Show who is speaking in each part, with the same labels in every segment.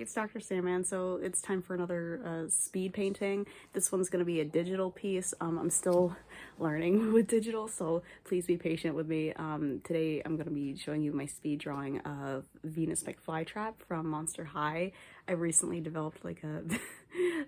Speaker 1: it's Dr. Sandman. So it's time for another speed painting. This one's going to be a digital piece. I'm still learning with digital, so please be patient with me. Today I'm going to be showing you my speed drawing of Venus McFlytrap from Monster High. I recently developed like a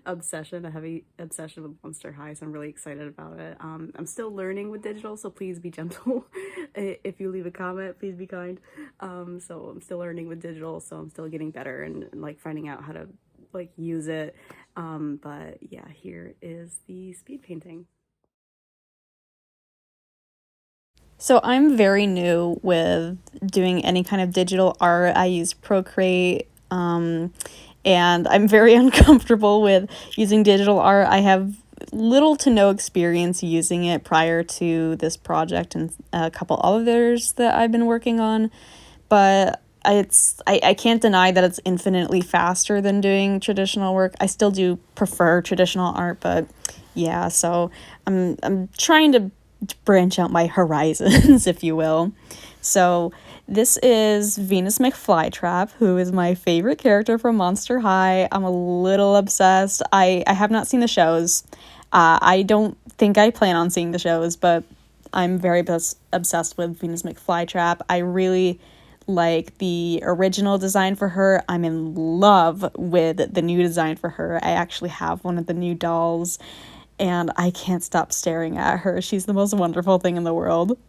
Speaker 1: a heavy obsession with Monster High, so I'm really excited about it. I'm still learning with digital, so please be gentle. If you leave a comment, please be kind. So I'm still learning with digital, so I'm still getting better and like finding out how to like use it. But yeah, here is the speed painting.
Speaker 2: So I'm very new with doing any kind of digital art. I use Procreate, and I'm very uncomfortable with using digital art. I have little to no experience using it prior to this project and a couple others that I've been working on, but I can't deny that it's infinitely faster than doing traditional work. I still do prefer traditional art, but yeah, so I'm trying to branch out my horizons, if you will. So this is Venus McFlytrap, who is my favorite character from Monster High. I'm a little obsessed. I have not seen the shows. I don't think I plan on seeing the shows, but I'm very obsessed with Venus McFlytrap. I really like the original design for her. I'm in love with the new design for her. I actually have one of the new dolls, and I can't stop staring at her. She's the most wonderful thing in the world.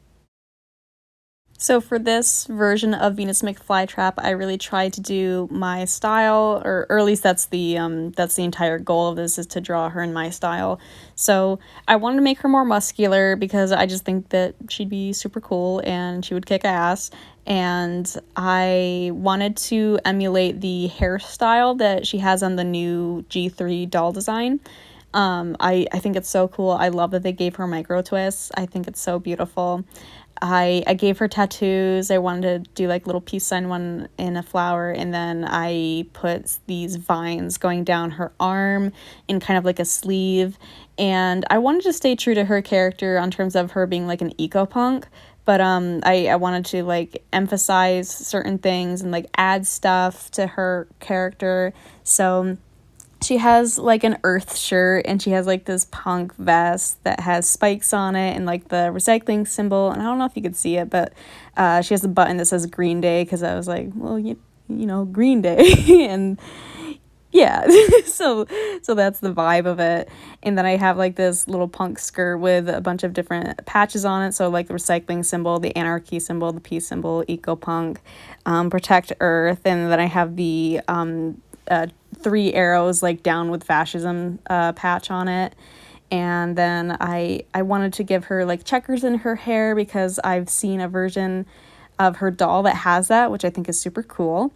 Speaker 2: So for this version of Venus McFlytrap, I really tried to do my style, or at least that's the entire goal of this, is to draw her in my style. So I wanted to make her more muscular because I just think that she'd be super cool and she would kick ass. And I wanted to emulate the hairstyle that she has on the new G3 doll design. I think it's so cool. I love that they gave her micro twists. I think it's so beautiful. I gave her tattoos. I wanted to do like little peace sign one in a flower, and then I put these vines going down her arm in kind of like a sleeve. And I wanted to stay true to her character on terms of her being like an eco-punk, but I wanted to like emphasize certain things and like add stuff to her character. So she has like an earth shirt, and she has like this punk vest that has spikes on it and like the recycling symbol. And I don't know if you could see it, but she has a button that says Green Day, because I was like, well, you know, Green Day. And yeah, so that's the vibe of it. And then I have like this little punk skirt with a bunch of different patches on it. So like the recycling symbol, the anarchy symbol, the peace symbol, eco punk, protect earth. And then I have the three arrows like down with fascism patch on it. And then I wanted to give her like checkers in her hair because I've seen a version of her doll that has that, which I think is super cool.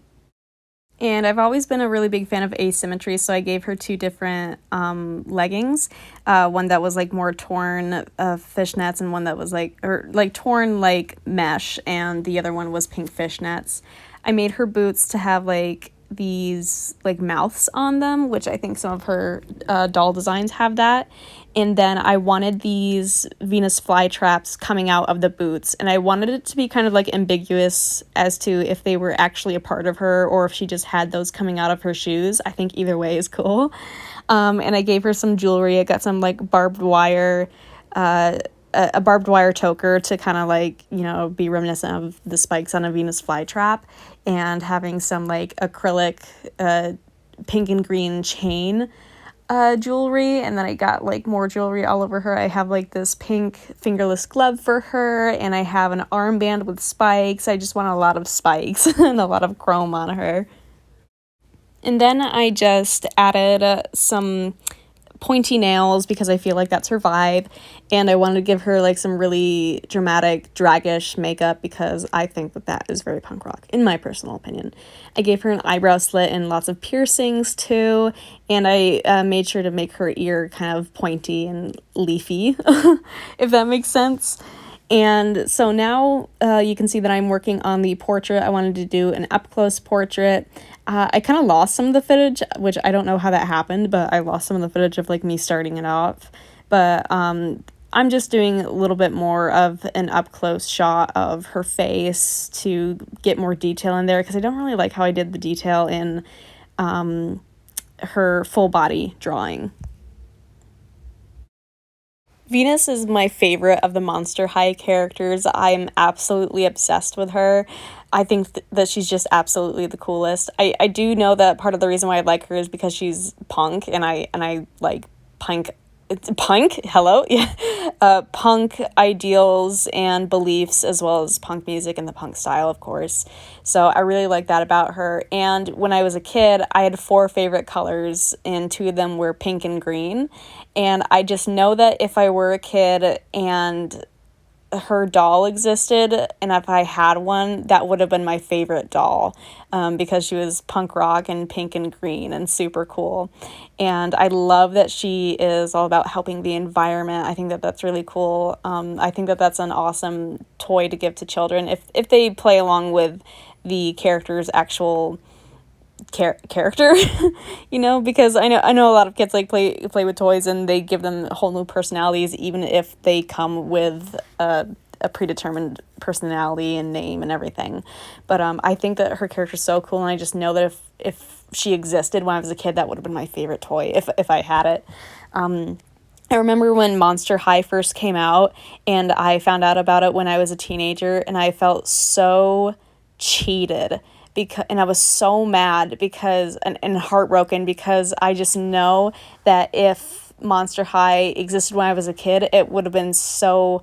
Speaker 2: And I've always been a really big fan of asymmetry, so I gave her two different leggings. One that was like more torn fishnets, and one that was like torn like mesh, and the other one was pink fishnets. I made her boots to have like these like mouths on them, which I think some of her doll designs have that. And then I wanted these Venus flytraps coming out of the boots, and I wanted it to be kind of like ambiguous as to if they were actually a part of her or if she just had those coming out of her shoes. I think either way is cool. And I gave her some jewelry. I got some like barbed wire, a barbed wire choker to kind of like, you know, be reminiscent of the spikes on a Venus flytrap, and having some like acrylic pink and green chain jewelry. And then I got like more jewelry all over her. I have like this pink fingerless glove for her, and I have an armband with spikes. I just want a lot of spikes and a lot of chrome on her. And then I just added some pointy nails because I feel like that's her vibe, and I wanted to give her like some really dramatic dragish makeup because I think that that is very punk rock in my personal opinion. I gave her an eyebrow slit and lots of piercings too, and I made sure to make her ear kind of pointy and leafy, if that makes sense. And so now you can see that I'm working on the portrait. I wanted to do an up-close portrait. I kind of lost some of the footage, which I don't know how that happened, but I lost some of the footage of like me starting it off. But I'm just doing a little bit more of an up-close shot of her face to get more detail in there, because I don't really like how I did the detail in her full body drawing. Venus is my favorite of the Monster High characters. I'm absolutely obsessed with her. I think that she's just absolutely the coolest. I do know that part of the reason why I like her is because she's punk, and I like punk. It's punk, hello, yeah, punk ideals and beliefs, as well as punk music and the punk style, of course. So I really like that about her. And when I was a kid, I had 4 favorite colors, and 2 of them were pink and green. And I just know that if I were a kid and her doll existed, and if I had one, that would have been my favorite doll, because she was punk rock and pink and green and super cool. And I love that she is all about helping the environment. I think that that's really cool. I think that that's an awesome toy to give to children if they play along with the character's actual character, because I know a lot of kids like play with toys and they give them whole new personalities, even if they come with a predetermined personality and name and everything. But I think that her character's so cool, and I just know that if she existed when I was a kid, that would have been my favorite toy if I had it. I remember when Monster High first came out, and I found out about it when I was a teenager, and I felt so cheated, and I was so mad and heartbroken, because I just know that if Monster High existed when I was a kid, it would have been so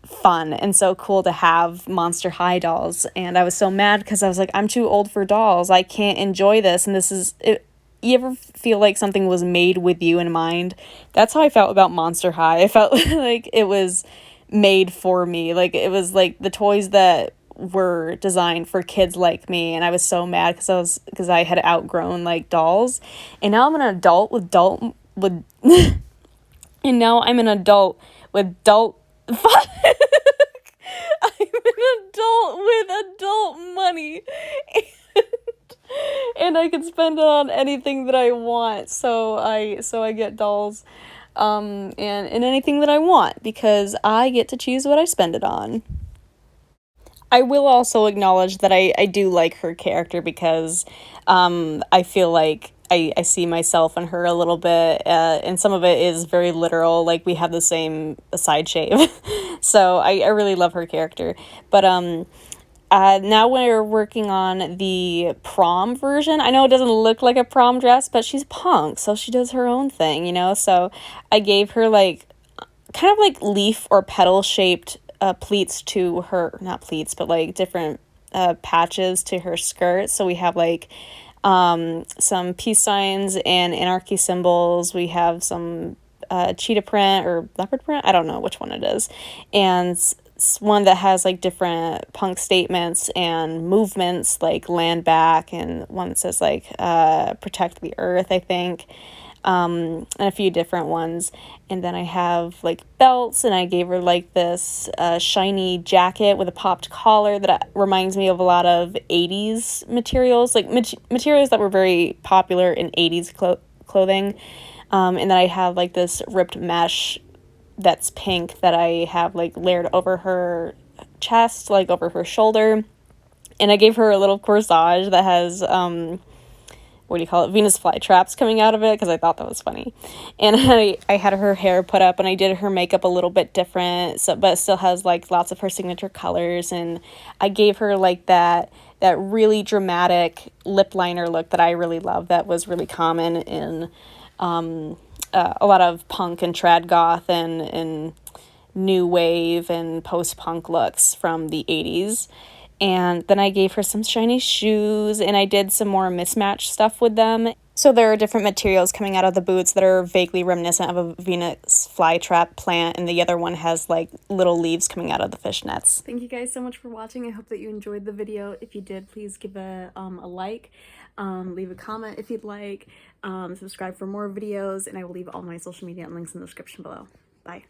Speaker 2: fun and so cool to have Monster High dolls. And I was so mad because I was like, I'm too old for dolls. I can't enjoy this. And this is it. You ever feel like something was made with you in mind? That's how I felt about Monster High. I felt like it was made for me. Like, it was like the toys that were designed for kids like me, and I was so mad because I had outgrown like dolls, and now I'm an adult with and now I'm an adult with adult fuck. I'm an adult with adult money, and I can spend it on anything that I want. So I get dolls, and anything that I want, because I get to choose what I spend it on. I will also acknowledge that I do like her character, because I feel like I see myself in her a little bit, and some of it is very literal, like we have the same side shave. So I really love her character. But now we're working on the prom version. I know it doesn't look like a prom dress, but she's punk, so she does her own thing, So I gave her like kind of like leaf or petal shaped pleats to her, not pleats, but like different patches to her skirt. So we have like some peace signs and anarchy symbols. We have some cheetah print or leopard print. I don't know which one it is. And one that has like different punk statements and movements, like land back, and one that says like protect the earth, I think. And a few different ones. And then I have like belts, and I gave her like this shiny jacket with a popped collar that reminds me of a lot of 80s materials, like materials that were very popular in 80s clothing. And then I have like this ripped mesh that's pink that I have like layered over her chest, like over her shoulder. And I gave her a little corsage that has what do you call it, Venus flytraps coming out of it, because I thought that was funny. And I had her hair put up, and I did her makeup a little bit different, but it still has like lots of her signature colors. And I gave her like that really dramatic lip liner look that I really love, that was really common in a lot of punk and trad goth and new wave and post-punk looks from the 80s. And then I gave her some shiny shoes, and I did some more mismatched stuff with them. So there are different materials coming out of the boots that are vaguely reminiscent of a Venus flytrap plant, and the other one has like little leaves coming out of the fishnets.
Speaker 1: Thank you guys so much for watching. I hope that you enjoyed the video. If you did, please give a like, leave a comment if you'd like, subscribe for more videos, and I will leave all my social media and links in the description below. Bye.